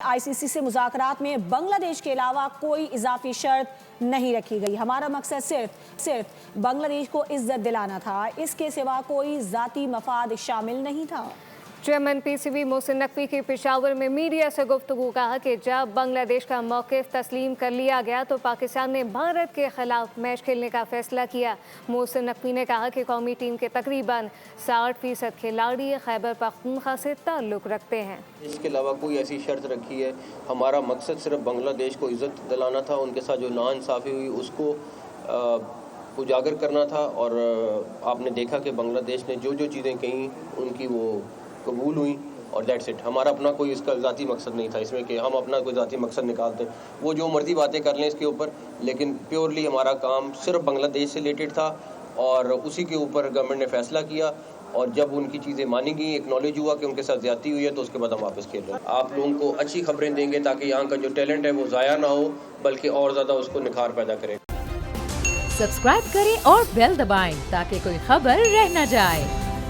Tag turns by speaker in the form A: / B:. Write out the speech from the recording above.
A: ICC से मुज़ाकरात में बांग्लादेश के अलावा कोई इजाफी शर्त नहीं रखी गई। हमारा मकसद सिर्फ बांग्लादेश को इज्जत दिलाना था, इसके सिवा कोई ज़ाती मफाद शामिल नहीं था।
B: चेयरमैन PCB मोहसिन नकवी की पेशावर में मीडिया से गुफ्तगू कहा कि जब बांग्लादेश का मौक़िफ़ तस्लीम कर लिया गया तो पाकिस्तान ने भारत के खिलाफ मैच खेलने का फैसला किया। मोहसिन नकवी ने कहा कि कौमी टीम के तकरीबन 60% खिलाड़ी खैबर पख्तूनख्वा से ताल्लुक़ रखते हैं।
C: इसके अलावा कोई ऐसी शर्त रखी है? हमारा मकसद सिर्फ बांग्लादेश को इज़्ज़त दिलाना था, उनके साथ जो नाइंसाफ़ी हुई उसको उजागर करना था। और आपने देखा कि बांग्लादेश ने जो चीज़ें कहीं उनकी वो कबूल हुई और दैट्स इट। हमारा अपना कोई इसका ज़ाती मकसद नहीं था इसमें कि हम अपना कोई ज़ाती मकसद निकालते हैं। वो जो मर्जी बातें कर लें इसके ऊपर, लेकिन प्योरली हमारा काम सिर्फ बांग्लादेश से रिलेटेड था और उसी के ऊपर गवर्नमेंट ने फ़ैसला किया। और जब उनकी चीज़ें मानी गई, एक्नॉलेज हुआ कि उनके साथ ज़्यादती हुई है, तो उसके बाद हम वापस खेल रहे हैं। आप लोगों को अच्छी खबरें देंगे ताकि यहाँ का जो टैलेंट है वो ज़ाया ना हो, बल्कि और ज़्यादा उसको निखार पैदा करें।
D: सब्सक्राइब करें और बेल दबाएं ताकि कोई खबर रह न जाए।